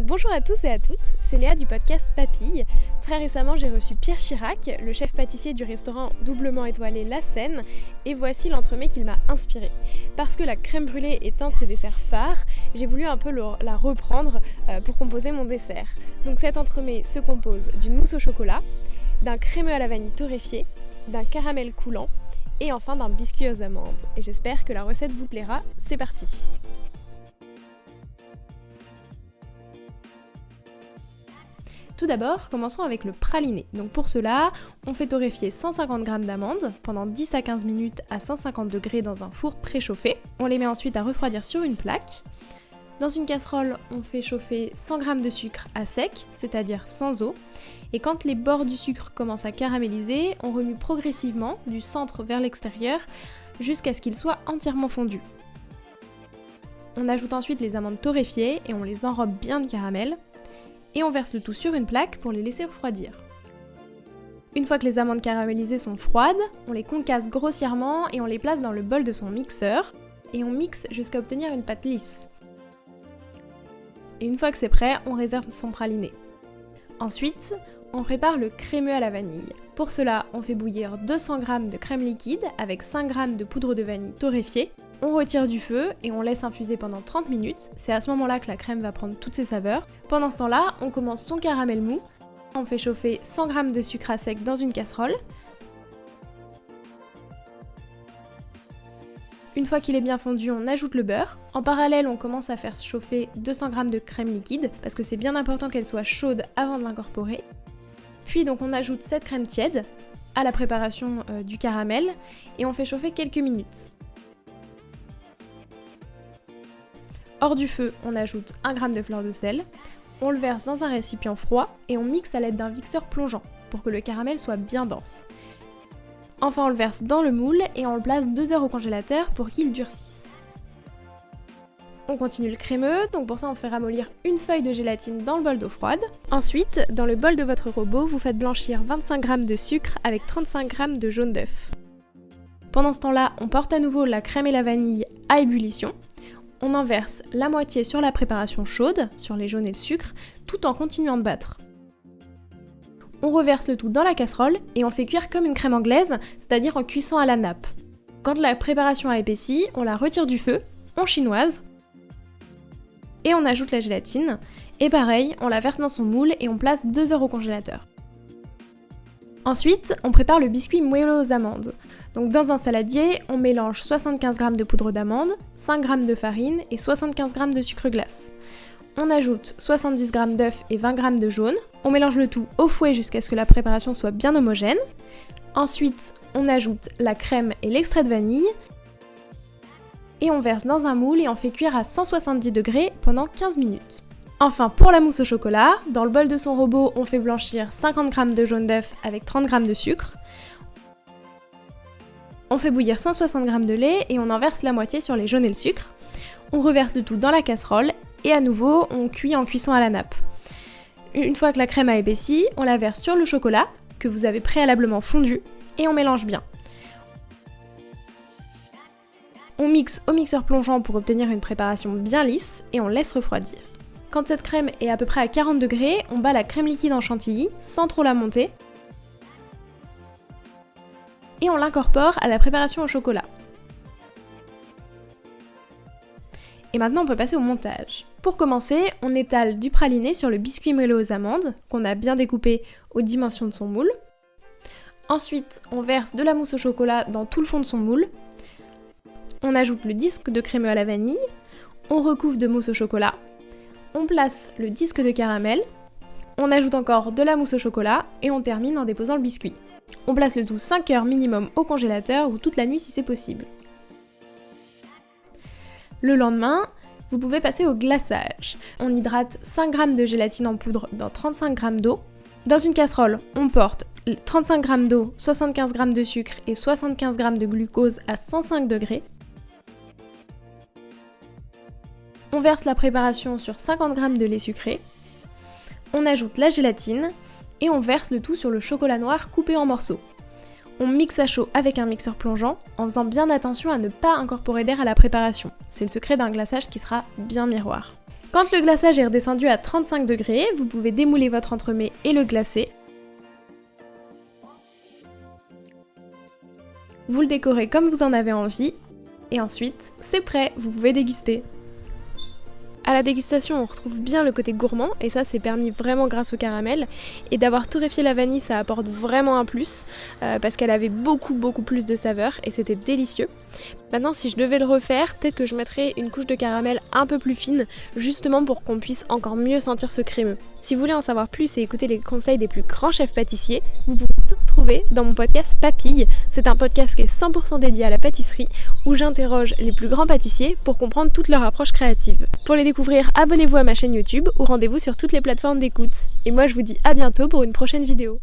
Bonjour à tous et à toutes, c'est Léa du podcast Papille. Très récemment, j'ai reçu Pierre Chirac, le chef pâtissier du restaurant doublement étoilé La Seine, et voici l'entremet qu'il m'a inspiré. Parce que la crème brûlée est un de ses desserts phares, j'ai voulu un peu la reprendre pour composer mon dessert. Donc cet entremet se compose d'une mousse au chocolat, d'un crémeux à la vanille torréfié, d'un caramel coulant et enfin d'un biscuit aux amandes. Et j'espère que la recette vous plaira, c'est parti! Tout d'abord, commençons avec le praliné. Donc pour cela, on fait torréfier 150 g d'amandes pendant 10 à 15 minutes à 150 degrés dans un four préchauffé. On les met ensuite à refroidir sur une plaque. Dans une casserole, on fait chauffer 100 g de sucre à sec, c'est-à-dire sans eau. Et quand les bords du sucre commencent à caraméliser, on remue progressivement du centre vers l'extérieur jusqu'à ce qu'ils soient entièrement fondus. On ajoute ensuite les amandes torréfiées et on les enrobe bien de caramel. Et on verse le tout sur une plaque pour les laisser refroidir. Une fois que les amandes caramélisées sont froides, on les concasse grossièrement et on les place dans le bol de son mixeur et on mixe jusqu'à obtenir une pâte lisse. Et une fois que c'est prêt, on réserve son praliné. Ensuite, on prépare le crémeux à la vanille. Pour cela, on fait bouillir 200 g de crème liquide avec 5 g de poudre de vanille torréfiée. On retire du feu et on laisse infuser pendant 30 minutes. C'est à ce moment-là que la crème va prendre toutes ses saveurs. Pendant ce temps-là, on commence son caramel mou. On fait chauffer 100 g de sucre à sec dans une casserole. Une fois qu'il est bien fondu, on ajoute le beurre. En parallèle, on commence à faire chauffer 200 g de crème liquide parce que c'est bien important qu'elle soit chaude avant de l'incorporer. Puis donc on ajoute cette crème tiède à la préparation du caramel et on fait chauffer quelques minutes. Hors du feu, on ajoute 1 g de fleur de sel, on le verse dans un récipient froid et on mixe à l'aide d'un mixeur plongeant pour que le caramel soit bien dense. Enfin, on le verse dans le moule et on le place 2 heures au congélateur pour qu'il durcisse. On continue le crémeux, donc pour ça on fait ramollir une feuille de gélatine dans le bol d'eau froide. Ensuite, dans le bol de votre robot, vous faites blanchir 25 g de sucre avec 35 g de jaune d'œuf. Pendant ce temps-là, on porte à nouveau la crème et la vanille à ébullition. On en verse la moitié sur la préparation chaude, sur les jaunes et le sucre, tout en continuant de battre. On reverse le tout dans la casserole et on fait cuire comme une crème anglaise, c'est-à-dire en cuissant à la nappe. Quand la préparation a épaissi, on la retire du feu, on chinoise, et on ajoute la gélatine, et pareil, on la verse dans son moule et on place 2 heures au congélateur. Ensuite, on prépare le biscuit moelleux aux amandes. Donc dans un saladier, on mélange 75 g de poudre d'amande, 5 g de farine et 75 g de sucre glace. On ajoute 70 g d'œufs et 20 g de jaune. On mélange le tout au fouet jusqu'à ce que la préparation soit bien homogène. Ensuite, on ajoute la crème et l'extrait de vanille. Et on verse dans un moule et on fait cuire à 170 degrés pendant 15 minutes. Enfin, pour la mousse au chocolat, dans le bol de son robot, on fait blanchir 50 g de jaune d'œuf avec 30 g de sucre. On fait bouillir 160 g de lait et on en verse la moitié sur les jaunes et le sucre. On reverse le tout dans la casserole et à nouveau, on cuit en cuisson à la nappe. Une fois que la crème a épaissi, on la verse sur le chocolat que vous avez préalablement fondu et on mélange bien. On mixe au mixeur plongeant pour obtenir une préparation bien lisse et on laisse refroidir. Quand cette crème est à peu près à 40 degrés, on bat la crème liquide en chantilly sans trop la monter et on l'incorpore à la préparation au chocolat. Et maintenant on peut passer au montage. Pour commencer, on étale du praliné sur le biscuit moelleux aux amandes qu'on a bien découpé aux dimensions de son moule. Ensuite, on verse de la mousse au chocolat dans tout le fond de son moule. On ajoute le disque de crémeux à la vanille, on recouvre de mousse au chocolat, on place le disque de caramel, on ajoute encore de la mousse au chocolat et on termine en déposant le biscuit. On place le tout 5 heures minimum au congélateur ou toute la nuit si c'est possible. Le lendemain, vous pouvez passer au glaçage. On hydrate 5 g de gélatine en poudre dans 35 g d'eau. Dans une casserole, on porte 35 g d'eau, 75 g de sucre et 75 g de glucose à 105 degrés. On verse la préparation sur 50 g de lait sucré. On ajoute la gélatine et on verse le tout sur le chocolat noir coupé en morceaux. On mixe à chaud avec un mixeur plongeant en faisant bien attention à ne pas incorporer d'air à la préparation. C'est le secret d'un glaçage qui sera bien miroir. Quand le glaçage est redescendu à 35 degrés, vous pouvez démouler votre entremets et le glacer. Vous le décorez comme vous en avez envie. Et ensuite, c'est prêt, vous pouvez déguster. À la dégustation, on retrouve bien le côté gourmand, et ça c'est permis vraiment grâce au caramel. Et d'avoir torréfié la vanille, ça apporte vraiment un plus, parce qu'elle avait beaucoup plus de saveur, et c'était délicieux. Maintenant, si je devais le refaire, peut-être que je mettrais une couche de caramel un peu plus fine, justement pour qu'on puisse encore mieux sentir ce crémeux. Si vous voulez en savoir plus et écouter les conseils des plus grands chefs pâtissiers, vous pouvez tout retrouver dans mon podcast Papille. C'est un podcast qui est 100% dédié à la pâtisserie, où j'interroge les plus grands pâtissiers pour comprendre toute leur approche créative. Pour les découvrir, abonnez-vous à ma chaîne YouTube ou rendez-vous sur toutes les plateformes d'écoute. Et moi je vous dis à bientôt pour une prochaine vidéo.